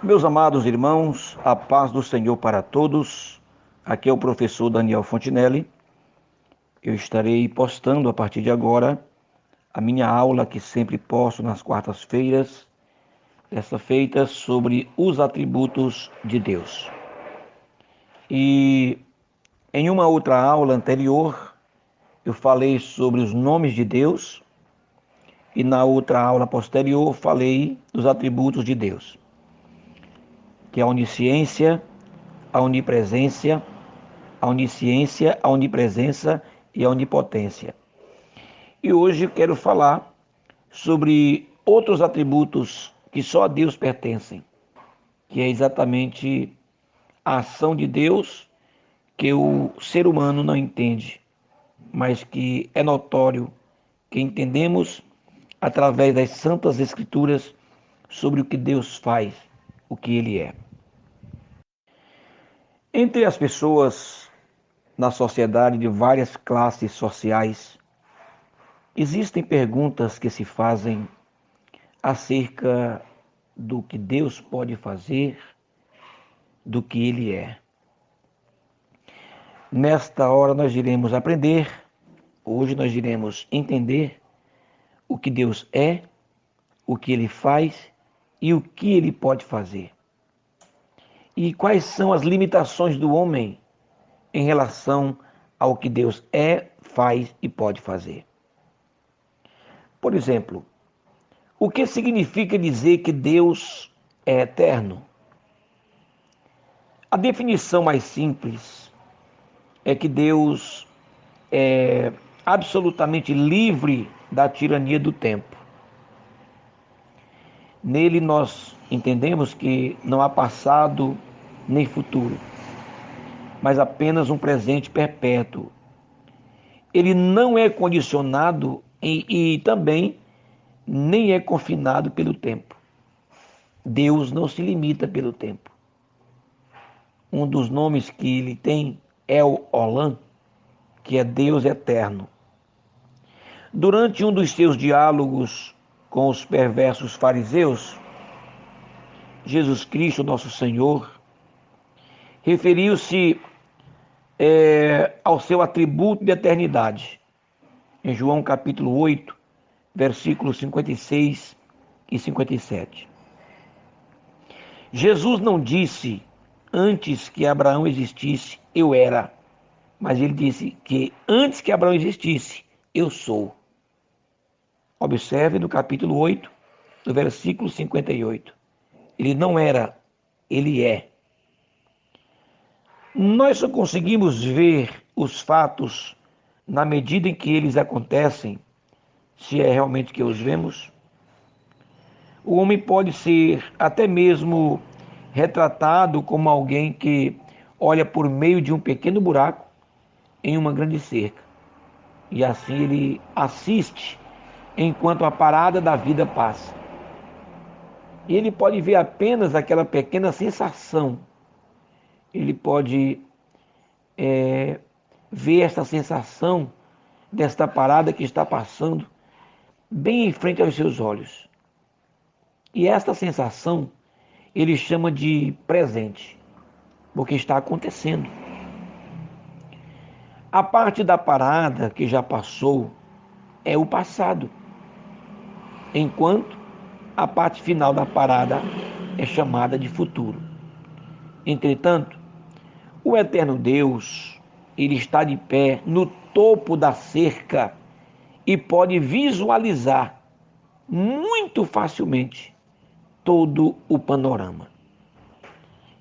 Meus amados irmãos, a paz do Senhor para todos. Aqui é o professor Daniel Fontinelli. Eu estarei postando a partir de agora a minha aula que sempre posto nas quartas-feiras, essa feita sobre os atributos de Deus. E em uma outra aula anterior, eu falei sobre os nomes de Deus e na outra aula posterior falei dos atributos de Deus, que é a onisciência, a onipresença, a onipresença e a onipotência. E hoje eu quero falar sobre outros atributos que só a Deus pertencem, que é exatamente a ação de Deus que o ser humano não entende, mas que é notório que entendemos através das santas escrituras sobre o que Deus faz, o que ele é. Entre as pessoas na sociedade de várias classes sociais, existem perguntas que se fazem acerca do que Deus pode fazer, do que Ele é. Nesta hora nós iremos aprender, hoje nós iremos entender o que Deus é, o que Ele faz e o que Ele pode fazer. E quais são as limitações do homem em relação ao que Deus é, faz e pode fazer. Por exemplo, o que significa dizer que Deus é eterno? A definição mais simples é que Deus é absolutamente livre da tirania do tempo. Nele nós entendemos que não há passado nem futuro, mas apenas um presente perpétuo. Ele não é condicionado e também nem é confinado pelo tempo. Deus não se limita pelo tempo. Um dos nomes que ele tem é o Olam, que é Deus eterno. Durante um dos seus diálogos com os perversos fariseus, Jesus Cristo, nosso Senhor, referiu-se ao seu atributo de eternidade. Em João capítulo 8, versículos 56 e 57. Jesus não disse, antes que Abraão existisse, eu era. Mas ele disse que antes que Abraão existisse, eu sou. Observe no capítulo 8, no versículo 58. Ele não era, ele é. Nós só conseguimos ver os fatos na medida em que eles acontecem, se é realmente que os vemos. O homem pode ser até mesmo retratado como alguém que olha por meio de um pequeno buraco em uma grande cerca. E assim ele assiste enquanto a parada da vida passa. E ele pode ver apenas aquela pequena sensação. Ele pode ver esta sensação desta parada que está passando bem em frente aos seus olhos. E esta sensação ele chama de presente, porque está acontecendo. A parte da parada que já passou é o passado, enquanto a parte final da parada é chamada de futuro. Entretanto, o eterno Deus, ele está de pé no topo da cerca e pode visualizar muito facilmente todo o panorama.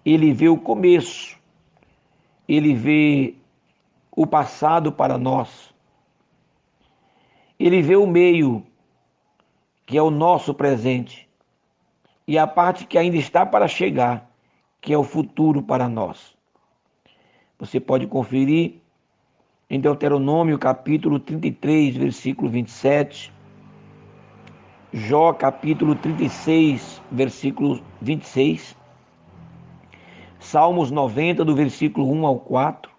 Ele vê o começo, ele vê o passado para nós, ele vê o meio, que é o nosso presente, e a parte que ainda está para chegar, que é o futuro para nós. Você pode conferir em Deuteronômio capítulo 33, versículo 27, Jó capítulo 36, versículo 26, Salmos 90, do versículo 1 ao 4,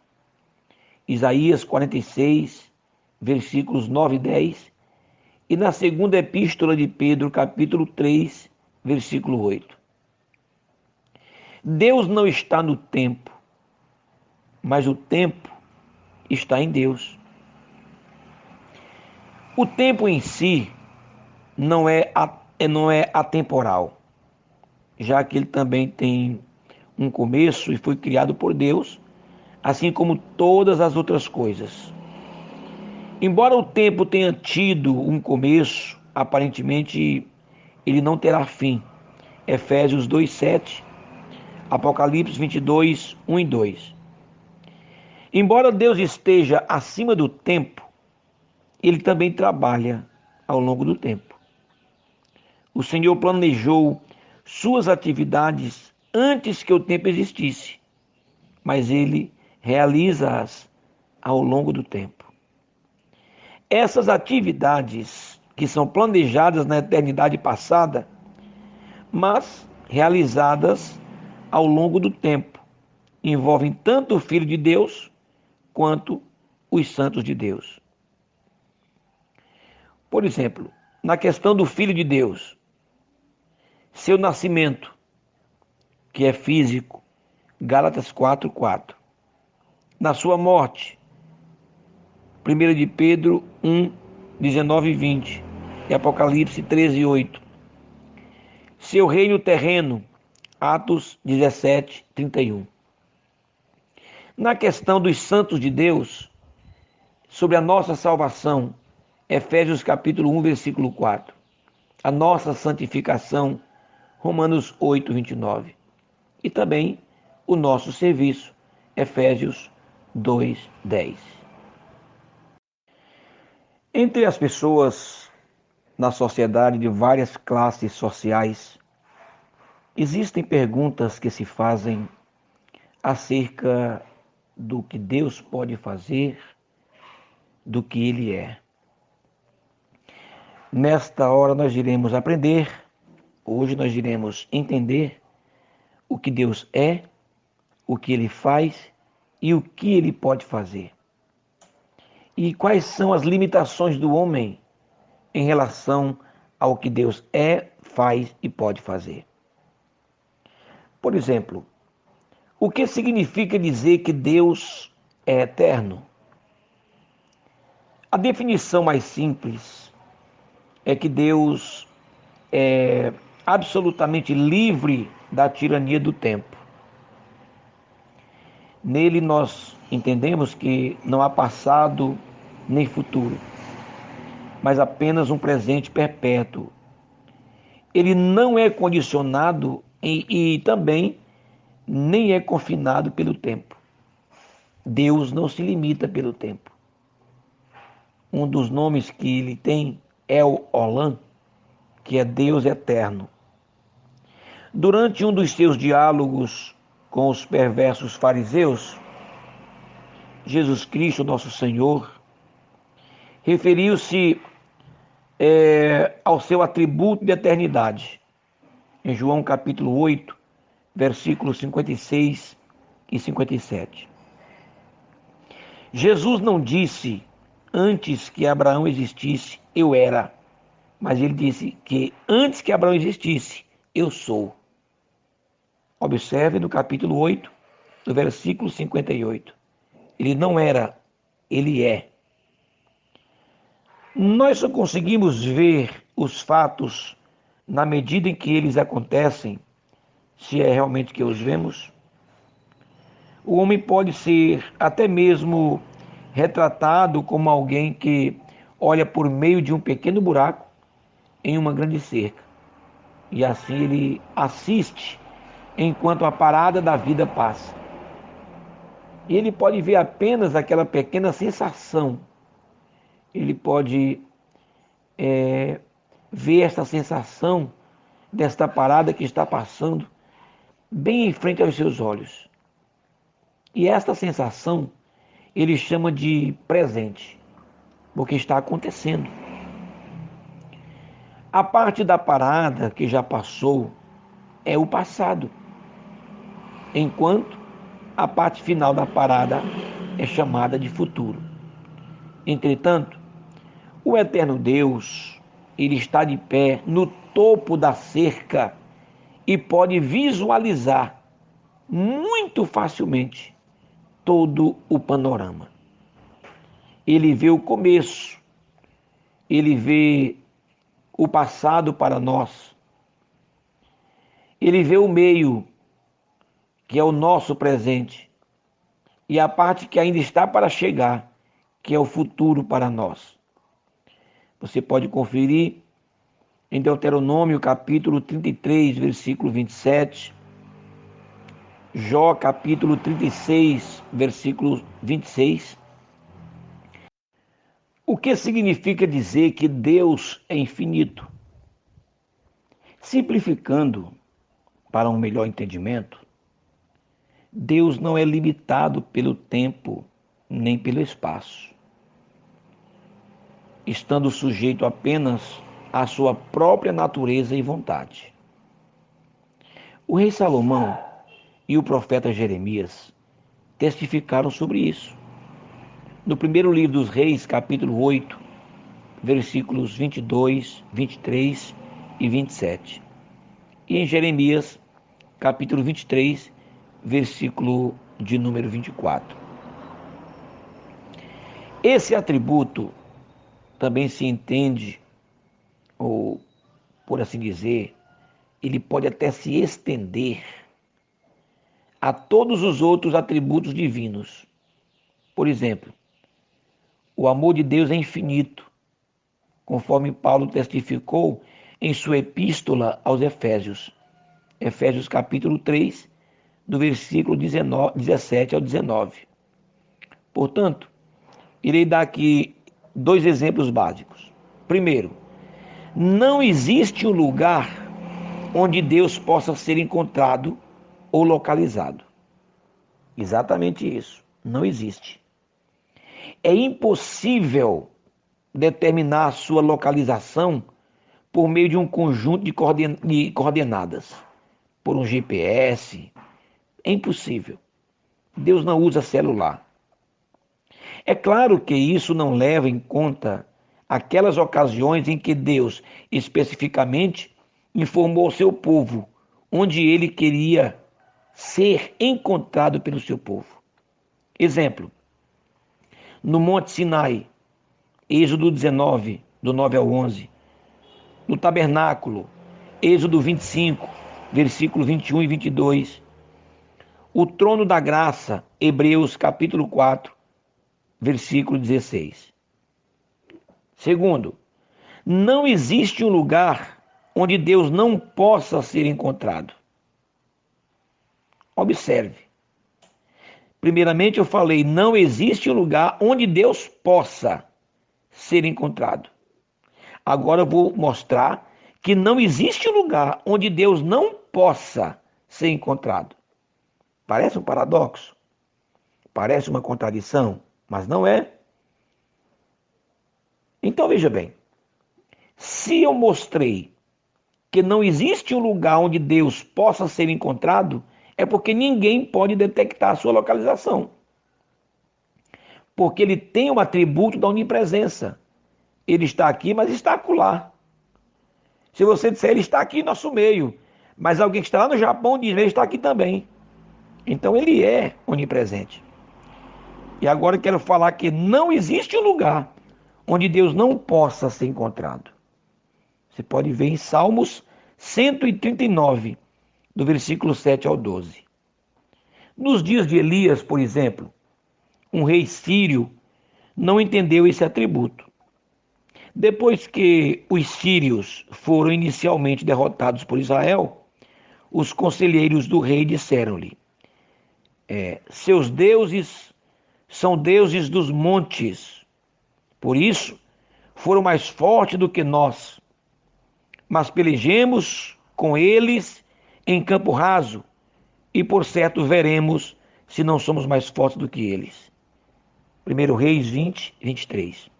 Isaías 46, versículos 9 e 10, e na segunda epístola de Pedro, capítulo 3, versículo 8. Deus não está no tempo, mas o tempo está em Deus. O tempo em si não é atemporal, já que ele também tem um começo e foi criado por Deus, assim como todas as outras coisas. Embora o tempo tenha tido um começo, aparentemente ele não terá fim. Efésios 2:7, Apocalipse 22, 1 e 2. Embora Deus esteja acima do tempo, ele também trabalha ao longo do tempo. O Senhor planejou suas atividades antes que o tempo existisse, mas ele realiza-as ao longo do tempo. Essas atividades que são planejadas na eternidade passada, mas realizadas ao longo do tempo, envolvem tanto o Filho de Deus quanto os santos de Deus. Por exemplo, na questão do Filho de Deus, seu nascimento, que é físico, Gálatas 4:4. Na sua morte, 1 de Pedro 1, 19 e 20 e Apocalipse 13:8. Seu reino terreno, Atos 17:31. Na questão dos santos de Deus, sobre a nossa salvação, Efésios capítulo 1, versículo 4. A nossa santificação, Romanos 8:29. E também o nosso serviço, Efésios 2:10. Entre as pessoas na sociedade de várias classes sociais, existem perguntas que se fazem acerca do que Deus pode fazer, do que Ele é. Nesta hora nós iremos aprender, hoje nós iremos entender o que Deus é, o que Ele faz e o que Ele pode fazer. E quais são as limitações do homem em relação ao que Deus é, faz e pode fazer. Por exemplo, o que significa dizer que Deus é eterno? A definição mais simples é que Deus é absolutamente livre da tirania do tempo. Nele nós entendemos que não há passado nem futuro, mas apenas um presente perpétuo. Ele não é condicionado e também nem é confinado pelo tempo. Deus não se limita pelo tempo. Um dos nomes que ele tem é o Olam, que é Deus eterno. Durante um dos seus diálogos com os perversos fariseus, Jesus Cristo, nosso Senhor, referiu-se ao seu atributo de eternidade. Em João capítulo 8, versículos 56 e 57. Jesus não disse, antes que Abraão existisse, eu era. Mas ele disse que antes que Abraão existisse, eu sou. Observe no capítulo 8, no versículo 58. Ele não era, ele é. Nós só conseguimos ver os fatos na medida em que eles acontecem, se é realmente que os vemos. O homem pode ser até mesmo retratado como alguém que olha por meio de um pequeno buraco em uma grande cerca. E assim ele assiste enquanto a parada da vida passa. E ele pode ver apenas aquela pequena sensação. Ele pode ver esta sensação desta parada que está passando bem em frente aos seus olhos. E esta sensação ele chama de presente, porque está acontecendo. A parte da parada que já passou é o passado, enquanto a parte final da parada é chamada de futuro. Entretanto, o eterno Deus, ele está de pé no topo da cerca e pode visualizar muito facilmente todo o panorama. Ele vê o começo, ele vê o passado para nós, ele vê o meio, que é o nosso presente, e a parte que ainda está para chegar, que é o futuro para nós. Você pode conferir em Deuteronômio capítulo 33, versículo 27, Jó capítulo 36, versículo 26. O que significa dizer que Deus é infinito? Simplificando para um melhor entendimento, Deus não é limitado pelo tempo nem pelo espaço, estando sujeito apenas à sua própria natureza e vontade. O rei Salomão e o profeta Jeremias testificaram sobre isso. No primeiro livro dos Reis, capítulo 8, versículos 22, 23 e 27. E em Jeremias, capítulo 23, versículo de número 24. Esse atributo também se entende, ou por assim dizer, ele pode até se estender a todos os outros atributos divinos. Por exemplo, o amor de Deus é infinito, conforme Paulo testificou em sua epístola aos Efésios. Efésios capítulo 3, do versículo 17 ao 19. Portanto, irei dar aqui dois exemplos básicos. Primeiro, não existe um lugar onde Deus possa ser encontrado ou localizado. Exatamente isso. Não existe. É impossível determinar a sua localização por meio de um conjunto de coordenadas, por um GPS. É impossível. Deus não usa celular. É claro que isso não leva em conta aquelas ocasiões em que Deus, especificamente, informou ao seu povo onde ele queria ser encontrado pelo seu povo. Exemplo, no Monte Sinai, Êxodo 19, do 9 ao 11. No tabernáculo, Êxodo 25, versículo 21 e 22. O trono da graça, Hebreus capítulo 4, versículo 16. Segundo, não existe um lugar onde Deus não possa ser encontrado. Observe. Primeiramente eu falei, não existe um lugar onde Deus possa ser encontrado. Agora eu vou mostrar que não existe um lugar onde Deus não possa ser encontrado. Parece um paradoxo? Parece uma contradição? Mas não é. Então veja bem, se eu mostrei que não existe um lugar onde Deus possa ser encontrado, é porque ninguém pode detectar a sua localização. Porque ele tem um atributo da onipresença. Ele está aqui, mas está acolá. Se você disser, ele está aqui em nosso meio, mas alguém que está lá no Japão diz, ele está aqui também. Então ele é onipresente. E agora eu quero falar que não existe um lugar onde Deus não possa ser encontrado. Você pode ver em Salmos 139, do versículo 7 ao 12. Nos dias de Elias, por exemplo, um rei sírio não entendeu esse atributo. Depois que os sírios foram inicialmente derrotados por Israel, os conselheiros do rei disseram-lhe: seus deuses são deuses dos montes, por isso foram mais fortes do que nós. Mas pelejemos com eles em campo raso, e por certo veremos se não somos mais fortes do que eles. 1 Reis 20, 23.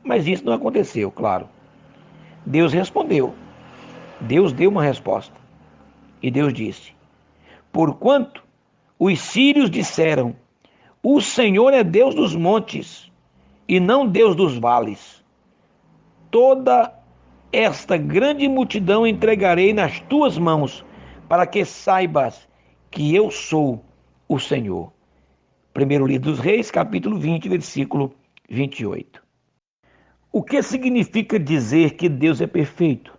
Mas isso não aconteceu, claro. Deus respondeu. Deus deu uma resposta. E Deus disse: porquanto os sírios disseram, o Senhor é Deus dos montes, e não Deus dos vales. Toda esta grande multidão entregarei nas tuas mãos, para que saibas que eu sou o Senhor. Primeiro livro dos Reis, capítulo 20, versículo 28. O que significa dizer que Deus é perfeito?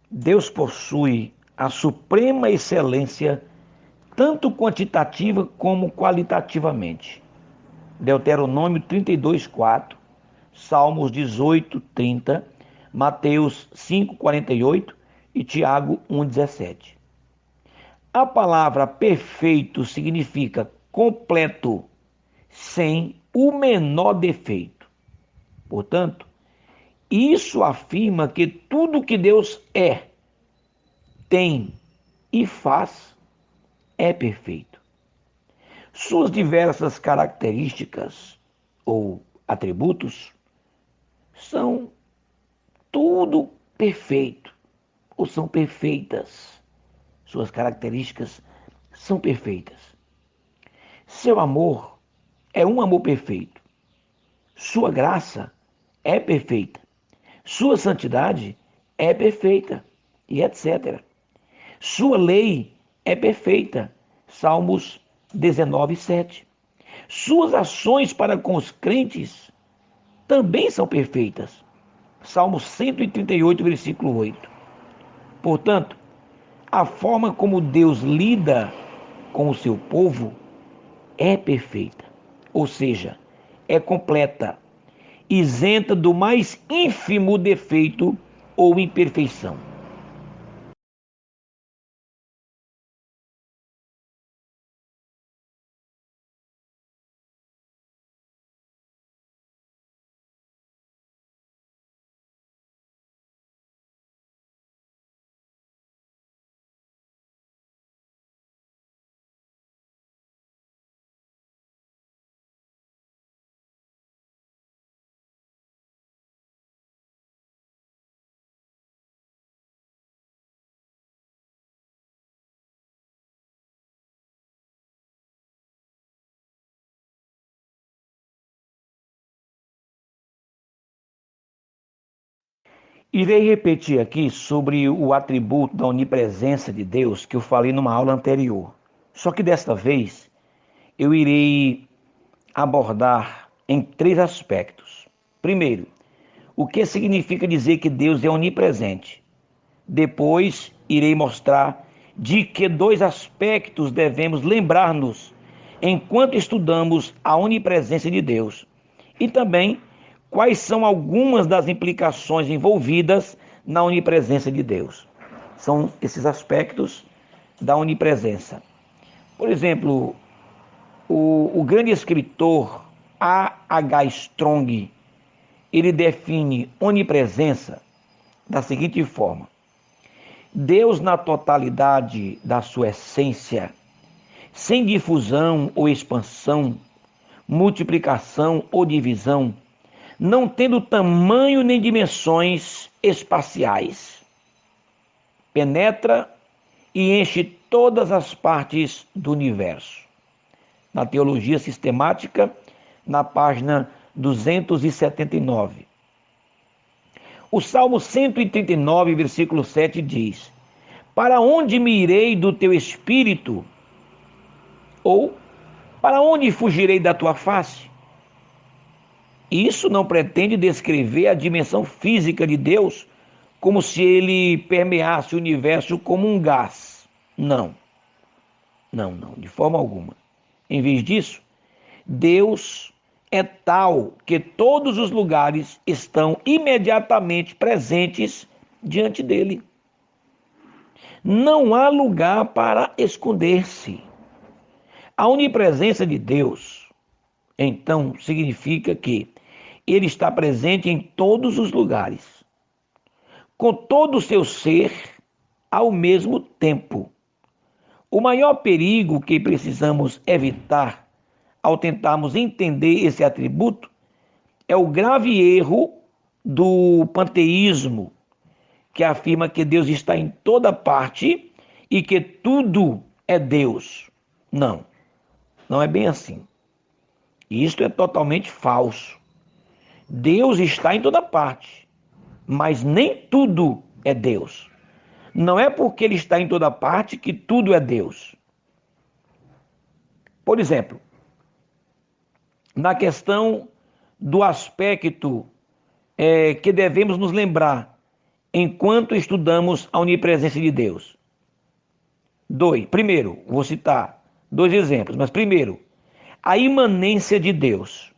Deus possui a suprema excelência, tanto quantitativa como qualitativamente. Deuteronômio 32, 4, Salmos 18, 30, Mateus 5, 48 e Tiago 1, 17. A palavra perfeito significa completo, sem o menor defeito. Portanto, isso afirma que tudo que Deus é, tem e faz é perfeito. Suas diversas características ou atributos são tudo perfeito ou são perfeitas. Suas características são perfeitas. Seu amor é um amor perfeito. Sua graça é perfeita. Sua santidade é perfeita, e etc. Sua lei é perfeita. Salmos 19, 7. Suas ações para com os crentes também são perfeitas. Salmos 138, versículo 8. Portanto, a forma como Deus lida com o seu povo é perfeita, ou seja, é completa, isenta do mais ínfimo defeito ou imperfeição. Irei repetir aqui sobre o atributo da onipresença de Deus que eu falei numa aula anterior. Só que desta vez eu irei abordar em três aspectos. Primeiro, o que significa dizer que Deus é onipresente. Depois, irei mostrar de que dois aspectos devemos lembrar-nos enquanto estudamos a onipresença de Deus. E também quais são algumas das implicações envolvidas na onipresença de Deus. São esses aspectos da onipresença. Por exemplo, o grande escritor A. H. Strong, ele define onipresença da seguinte forma: Deus na totalidade da sua essência, sem difusão ou expansão, multiplicação ou divisão, não tendo tamanho nem dimensões espaciais. Penetra e enche todas as partes do universo. Na Teologia Sistemática, na página 279. O Salmo 139, versículo 7 diz: Para onde me irei do teu espírito? Ou, para onde fugirei da tua face? Isso não pretende descrever a dimensão física de Deus como se ele permeasse o universo como um gás. Não, de forma alguma. Em vez disso, Deus é tal que todos os lugares estão imediatamente presentes diante dele. Não há lugar para esconder-se. A onipresença de Deus, então, significa que ele está presente em todos os lugares, com todo o seu ser ao mesmo tempo. O maior perigo que precisamos evitar ao tentarmos entender esse atributo é o grave erro do panteísmo, que afirma que Deus está em toda parte e que tudo é Deus. Não é bem assim. Isto é totalmente falso. Deus está em toda parte, mas nem tudo é Deus. Não é porque ele está em toda parte que tudo é Deus. Por exemplo, na questão do aspecto que devemos nos lembrar enquanto estudamos a onipresença de Deus. Primeiro, vou citar dois exemplos, mas primeiro, a imanência de Deus.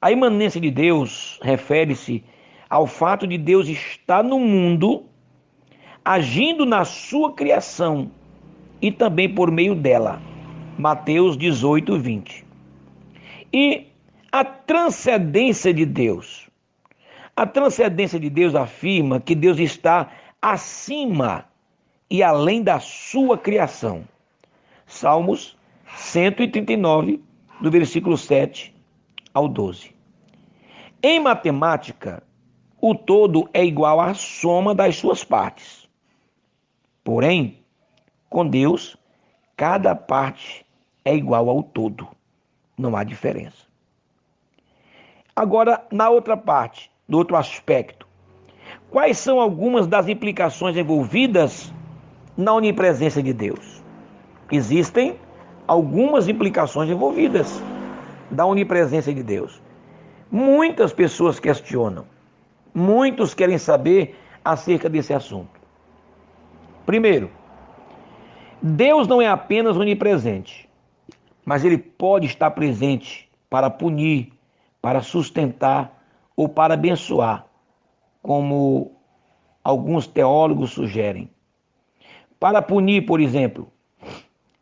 A imanência de Deus refere-se ao fato de Deus estar no mundo, agindo na sua criação e também por meio dela. Mateus 18, 20. E a transcendência de Deus. A transcendência de Deus afirma que Deus está acima e além da sua criação. Salmos 139, do versículo 7 ao 12. Em matemática, o todo é igual à soma das suas partes. Porém, com Deus, cada parte é igual ao todo. Não há diferença. Agora, na outra parte, no outro aspecto, quais são algumas das implicações envolvidas na onipresença de Deus? Existem algumas implicações envolvidas da onipresença de Deus. Muitas pessoas questionam, muitos querem saber acerca desse assunto. Primeiro, Deus não é apenas onipresente, mas ele pode estar presente para punir, para sustentar ou para abençoar, como alguns teólogos sugerem. Para punir, por exemplo,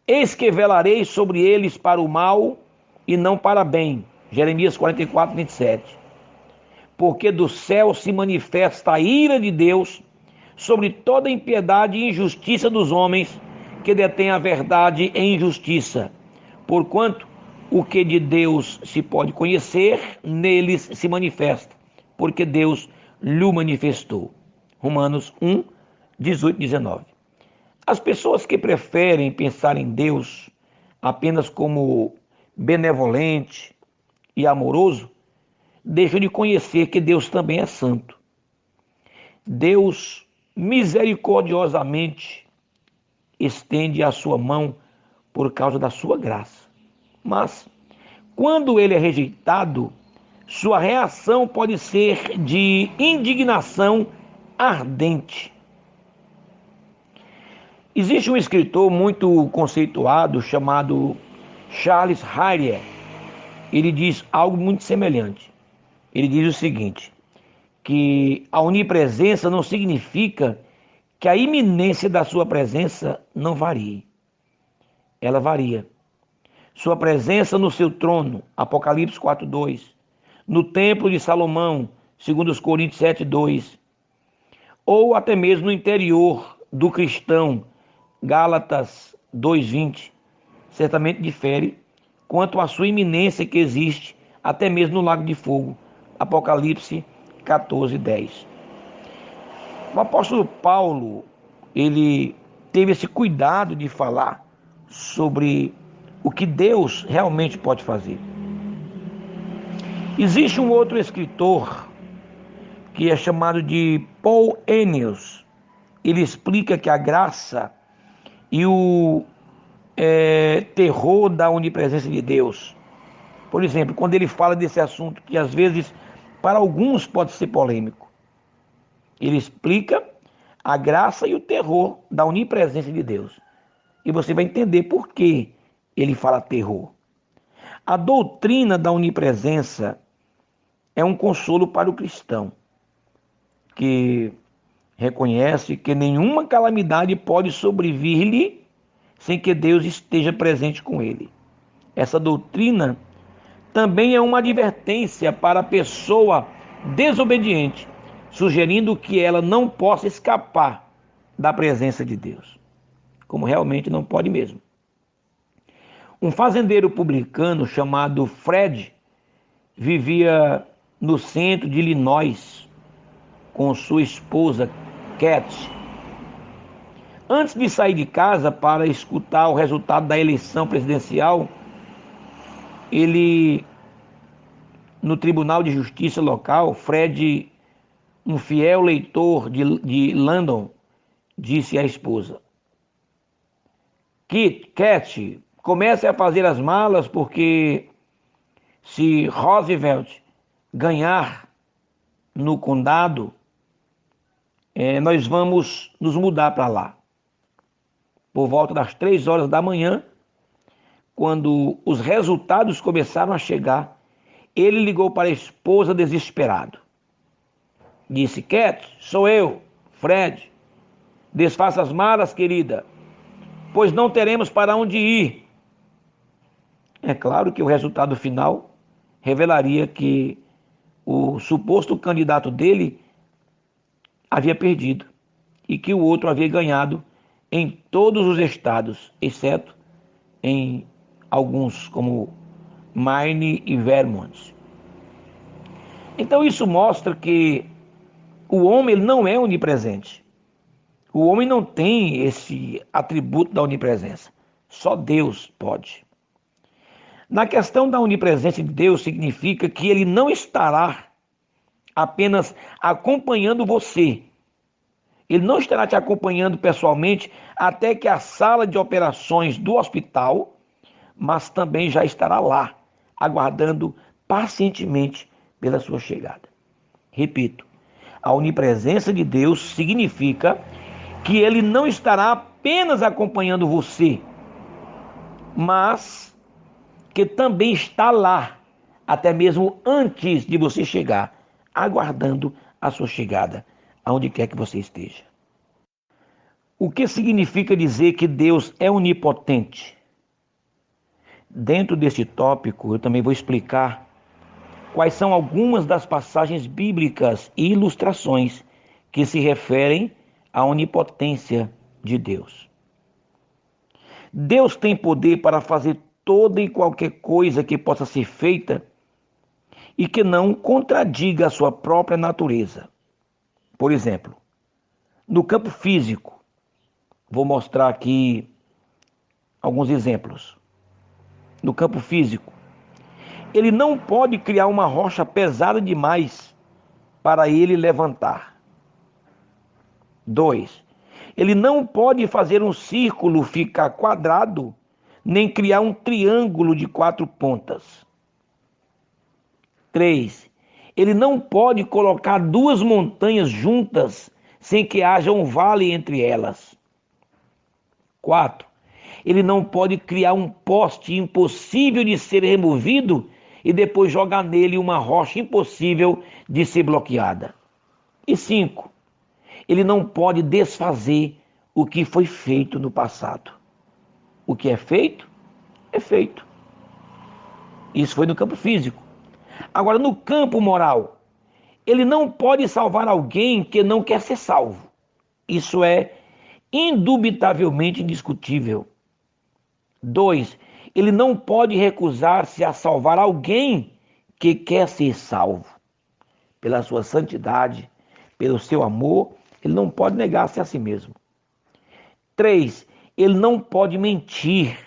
eis que velarei sobre eles para o mal e não para bem. Jeremias 44, 27. Porque do céu se manifesta a ira de Deus sobre toda impiedade e injustiça dos homens que detêm a verdade em injustiça. Porquanto o que de Deus se pode conhecer, neles se manifesta, porque Deus lhe manifestou. Romanos 1, 18, 19. As pessoas que preferem pensar em Deus apenas como benevolente e amoroso, deixam de conhecer que Deus também é santo. Deus misericordiosamente estende a sua mão por causa da sua graça. Mas, quando ele é rejeitado, sua reação pode ser de indignação ardente. Existe um escritor muito conceituado chamado Charles Harrier. Ele diz algo muito semelhante. Ele diz o seguinte, que a onipresença não significa que a iminência da sua presença não varie. Ela varia. Sua presença no seu trono, Apocalipse 4:2, no templo de Salomão, 2 Coríntios 7:2, ou até mesmo no interior do cristão, Gálatas 2:20, certamente difere quanto à sua iminência que existe até mesmo no lago de fogo, Apocalipse 14:10. O apóstolo Paulo, ele teve esse cuidado de falar sobre o que Deus realmente pode fazer. Existe um outro escritor que é chamado de Paul Ennius. Ele explica que a graça e o terror da onipresença de Deus. Por exemplo, quando ele fala desse assunto que às vezes para alguns pode ser polêmico, ele explica a graça e o terror da onipresença de Deus. E você vai entender por que ele fala terror. A doutrina da onipresença é um consolo para o cristão, que reconhece que nenhuma calamidade pode sobrevir-lhe sem que Deus esteja presente com ele. Essa doutrina também é uma advertência para a pessoa desobediente, sugerindo que ela não possa escapar da presença de Deus, como realmente não pode mesmo. Um fazendeiro publicano chamado Fred vivia no centro de Illinois com sua esposa Cat. Antes de sair de casa para escutar o resultado da eleição presidencial, no Tribunal de Justiça local, Fred, um fiel leitor de London, disse a esposa. Cat, comece a fazer as malas, porque se Roosevelt ganhar no condado, nós vamos nos mudar para lá. Por volta das 3 horas da manhã, quando os resultados começaram a chegar, ele ligou para a esposa desesperado. Disse: Cat, sou eu, Fred. Desfaça as malas, querida, pois não teremos para onde ir. É claro que o resultado final revelaria que o suposto candidato dele havia perdido e que o outro havia ganhado em todos os estados, exceto em alguns como Maine e Vermont. Então isso mostra que o homem ele não é onipresente. O homem não tem esse atributo da onipresença. Só Deus pode. Na questão da onipresença de Deus, significa que ele não estará apenas acompanhando você. Ele não estará te acompanhando pessoalmente até que a sala de operações do hospital, mas também já estará lá, aguardando pacientemente pela sua chegada. Repito, a onipresença de Deus significa que ele não estará apenas acompanhando você, mas que também está lá, até mesmo antes de você chegar, aguardando a sua chegada, aonde quer que você esteja. O que significa dizer que Deus é onipotente? Dentro deste tópico, eu também vou explicar quais são algumas das passagens bíblicas e ilustrações que se referem à onipotência de Deus. Deus tem poder para fazer toda e qualquer coisa que possa ser feita e que não contradiga a sua própria natureza. Por exemplo, no campo físico, vou mostrar aqui alguns exemplos. No campo físico, ele não pode criar uma rocha pesada demais para ele levantar. 2. Ele não pode fazer um círculo ficar quadrado, nem criar um triângulo de 4 pontas. 3. Ele não pode colocar duas montanhas juntas sem que haja um vale entre elas. 4. Ele não pode criar um poste impossível de ser removido e depois jogar nele uma rocha impossível de ser bloqueada. E 5. Ele não pode desfazer o que foi feito no passado. O que é feito, é feito. Isso foi no campo físico. Agora, no campo moral, ele não pode salvar alguém que não quer ser salvo. Isso é indubitavelmente indiscutível. 2. Ele não pode recusar-se a salvar alguém que quer ser salvo. Pela sua santidade, pelo seu amor, ele não pode negar-se a si mesmo. 3. Ele não pode mentir.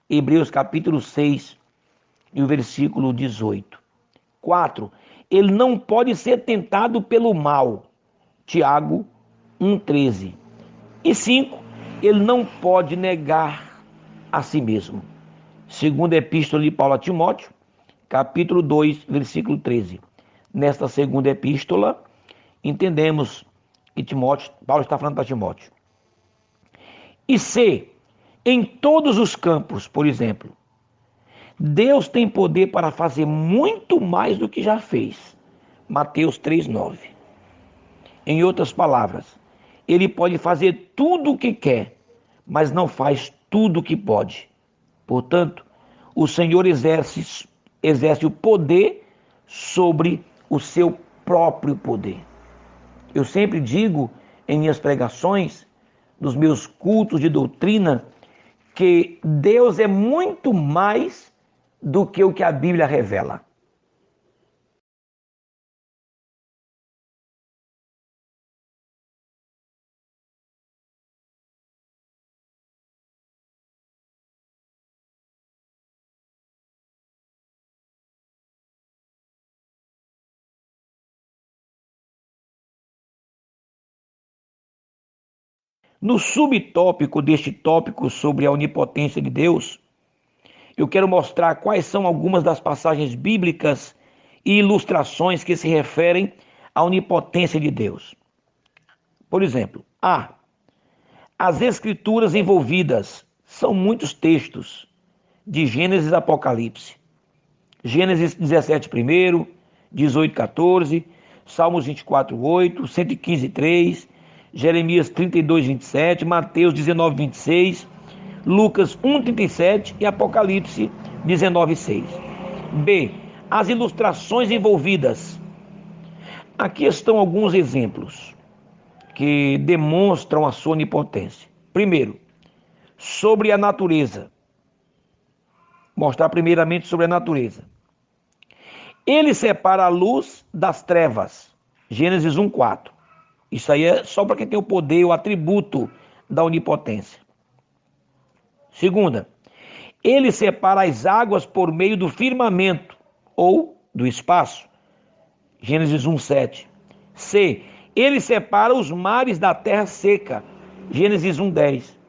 Hebreus capítulo 6 e o versículo 18. 4. Ele não pode ser tentado pelo mal. Tiago 1,13. E 5. Ele não pode negar a si mesmo. Segunda epístola de Paulo a Timóteo, capítulo 2, versículo 13. Nesta segunda epístola, entendemos que Paulo está falando para Timóteo. E C, em todos os campos, por exemplo, Deus tem poder para fazer muito mais do que já fez. Mateus 3,9. Em outras palavras, ele pode fazer tudo o que quer, mas não faz tudo o que pode. Portanto, o Senhor exerce o poder sobre o seu próprio poder. Eu sempre digo em minhas pregações, nos meus cultos de doutrina, que Deus é muito mais do que o que a Bíblia revela. No subtópico deste tópico sobre a onipotência de Deus, eu quero mostrar quais são algumas das passagens bíblicas e ilustrações que se referem à onipotência de Deus. Por exemplo, as escrituras envolvidas são muitos textos, de Gênesis a Apocalipse. Gênesis 17 primeiro, 18, 14, Salmos 24, 8, 115, 3, Jeremias 32, 27, Mateus 19, 26, Lucas 1, 37 e Apocalipse 19, 6. B. As ilustrações envolvidas. Aqui estão alguns exemplos que demonstram a sua onipotência. Primeiro, sobre a natureza. Mostrar primeiramente sobre a natureza. Ele separa a luz das trevas. Gênesis 1, 4. Isso aí é só para quem tem o poder, o atributo da onipotência. Segunda, ele separa as águas por meio do firmamento ou do espaço. Gênesis 1, 7. C. Ele separa os mares da terra seca. Gênesis 1, 10.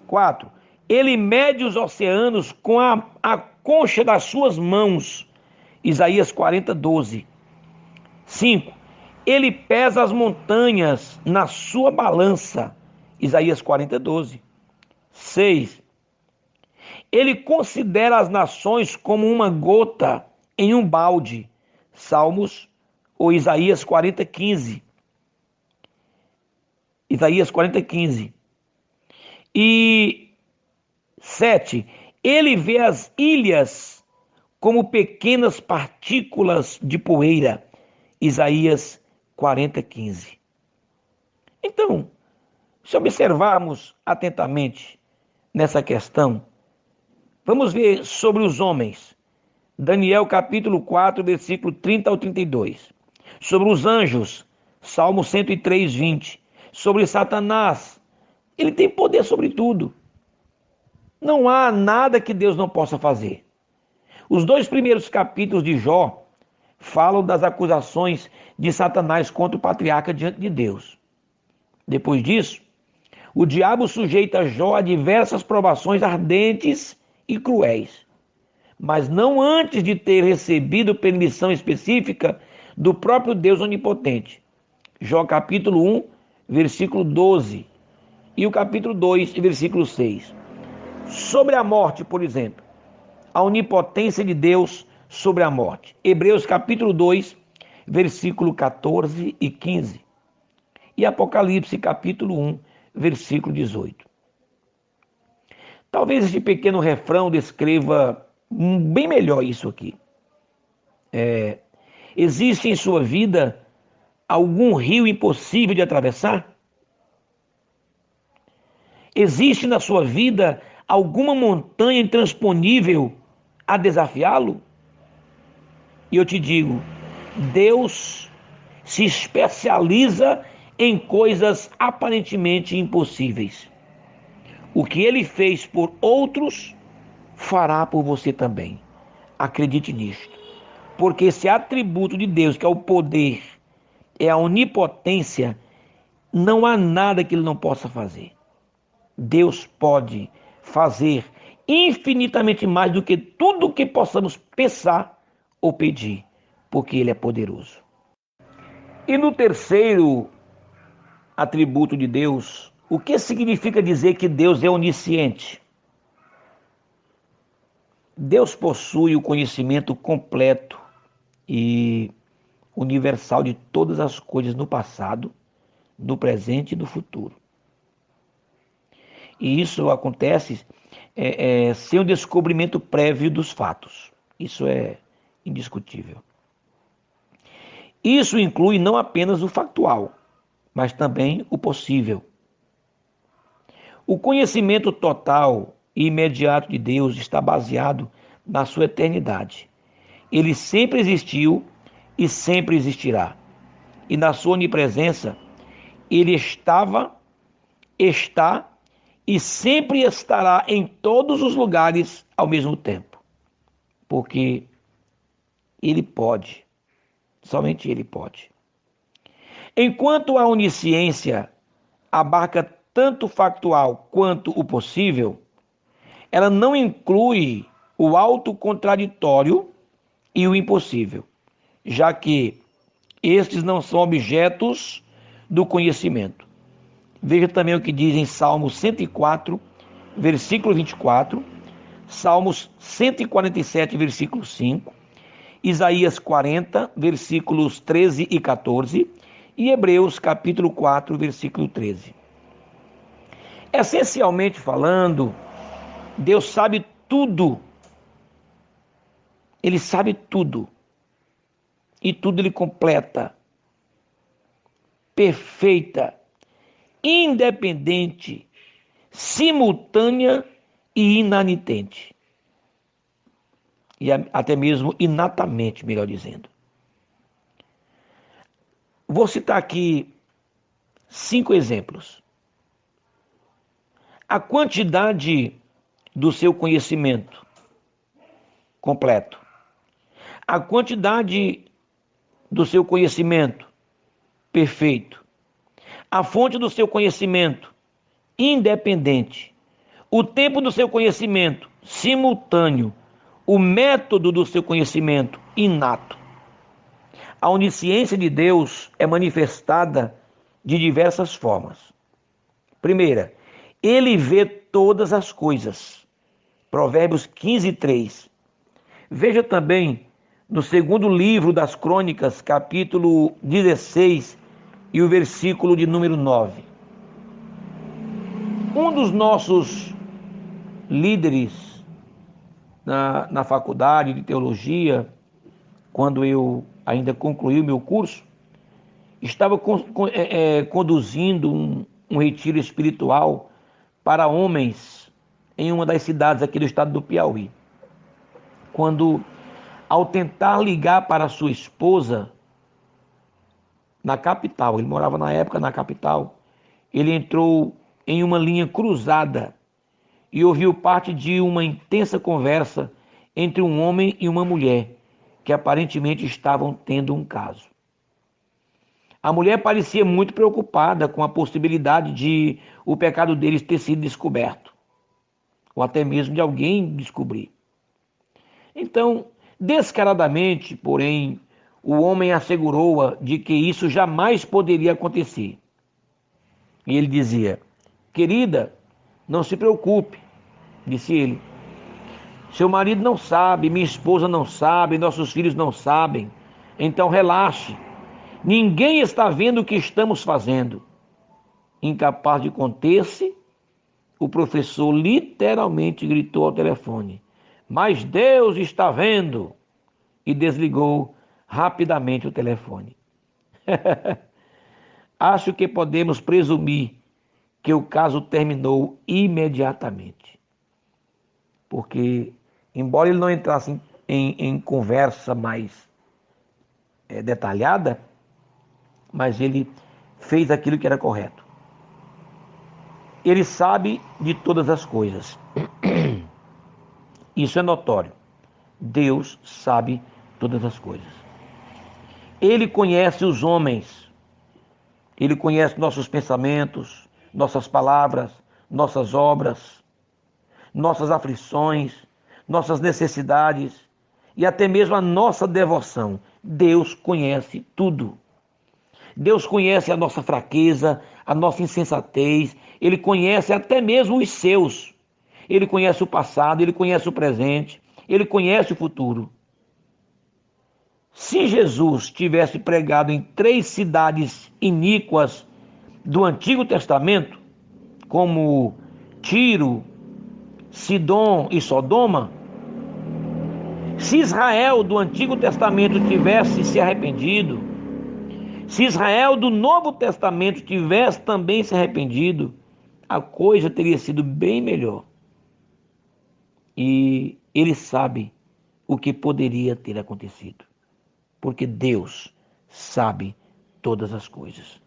4. Ele mede os oceanos com a concha das suas mãos. Isaías 40, 12. 5. Ele pesa as montanhas na sua balança. Isaías 40, 12. 6. Ele considera as nações como uma gota em um balde. Salmos ou Isaías 40, 15. Isaías 40, 15. E 7. Ele vê as ilhas como pequenas partículas de poeira. Isaías 40, 15. Então, se observarmos atentamente nessa questão, vamos ver sobre os homens. Daniel capítulo 4, versículo 30 ao 32. Sobre os anjos, Salmo 103, 20. Sobre Satanás, ele tem poder sobre tudo. Não há nada que Deus não possa fazer. Os 2 primeiros capítulos de Jó falam das acusações de Satanás contra o patriarca diante de Deus. Depois disso, o diabo sujeita Jó a diversas provações ardentes e cruéis, mas não antes de ter recebido permissão específica do próprio Deus onipotente. Jó capítulo 1, versículo 12 e o capítulo 2, versículo 6. Sobre a morte, por exemplo, a onipotência de Deus sobre a morte. Hebreus capítulo 2, versículo 14 e 15. E Apocalipse capítulo 1, versículo 18. Talvez este pequeno refrão descreva bem melhor isso aqui. Existe em sua vida algum rio impossível de atravessar? Existe na sua vida alguma montanha intransponível a desafiá-lo? E eu te digo, Deus se especializa em coisas aparentemente impossíveis. O que ele fez por outros, fará por você também. Acredite nisto. Porque esse atributo de Deus, que é o poder, é a onipotência, não há nada que ele não possa fazer. Deus pode fazer infinitamente mais do que tudo o que possamos pensar ou pedir, porque ele é poderoso. E no terceiro atributo de Deus, o que significa dizer que Deus é onisciente? Deus possui o conhecimento completo e universal de todas as coisas no passado, no presente e no futuro. E isso acontece sem o descobrimento prévio dos fatos. Isso é indiscutível. Isso inclui não apenas o factual, mas também o possível. O conhecimento total e imediato de Deus está baseado na sua eternidade. Ele sempre existiu e sempre existirá. E na sua onipresença, ele estava, está e sempre estará em todos os lugares ao mesmo tempo. Porque ele pode, somente ele pode. Enquanto a onisciência, abarca tanto o factual quanto o possível, ela não inclui o autocontraditório e o impossível, já que estes não são objetos do conhecimento. Veja também o que diz em Salmos 104, versículo 24, Salmos 147, versículo 5, Isaías 40, versículos 13 e 14 e Hebreus capítulo 4, versículo 13. Essencialmente falando, Deus sabe tudo. Ele sabe tudo. E tudo ele completa. Perfeita, independente, simultânea e inanitente. E até mesmo inatamente, melhor dizendo. Vou citar aqui 5 exemplos. A quantidade do seu conhecimento completo. A quantidade do seu conhecimento perfeito. A fonte do seu conhecimento independente. O tempo do seu conhecimento simultâneo. O método do seu conhecimento inato. A onisciência de Deus é manifestada de diversas formas. Primeira, ele vê todas as coisas. Provérbios 15, 3. Veja também no segundo livro das Crônicas, capítulo 16 e o versículo de número 9. Um dos nossos líderes na faculdade de teologia, quando eu ainda concluí o meu curso, estava conduzindo um retiro espiritual para homens em uma das cidades aqui do estado do Piauí. Quando, ao tentar ligar para sua esposa na capital, ele morava na época na capital, ele entrou em uma linha cruzada e ouviu parte de uma intensa conversa entre um homem e uma mulher, que aparentemente estavam tendo um caso. A mulher parecia muito preocupada com a possibilidade de o pecado deles ter sido descoberto, ou até mesmo de alguém descobrir. Então, descaradamente, porém, o homem assegurou-a de que isso jamais poderia acontecer. E ele dizia: querida, não se preocupe, disse ele. Seu marido não sabe, minha esposa não sabe, nossos filhos não sabem. Então relaxe. Ninguém está vendo o que estamos fazendo. Incapaz de conter-se, o professor literalmente gritou ao telefone: mas Deus está vendo! E desligou rapidamente o telefone. Acho que podemos presumir que o caso terminou imediatamente. Porque, embora ele não entrasse em conversa mais detalhada, mas ele fez aquilo que era correto. Ele sabe de todas as coisas. Isso é notório. Deus sabe todas as coisas. Ele conhece os homens. Ele conhece nossos pensamentos, nossas palavras, nossas obras, nossas aflições, nossas necessidades e até mesmo a nossa devoção. Deus conhece tudo. Deus conhece a nossa fraqueza, a nossa insensatez. Ele conhece até mesmo os seus. Ele conhece o passado, ele conhece o presente, ele conhece o futuro. Se Jesus tivesse pregado em 3 cidades iníquas do Antigo Testamento, como Tiro, Sidom e Sodoma, se Israel do Antigo Testamento tivesse se arrependido, se Israel do Novo Testamento tivesse também se arrependido, a coisa teria sido bem melhor. E ele sabe o que poderia ter acontecido, porque Deus sabe todas as coisas.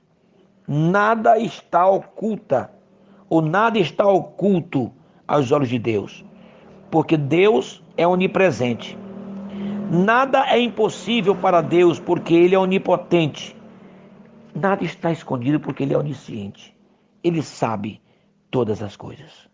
Nada está oculta, ou nada está oculto aos olhos de Deus, porque Deus é onipresente. Nada é impossível para Deus, porque Ele é onipotente. Nada está escondido, porque Ele é onisciente. Ele sabe todas as coisas.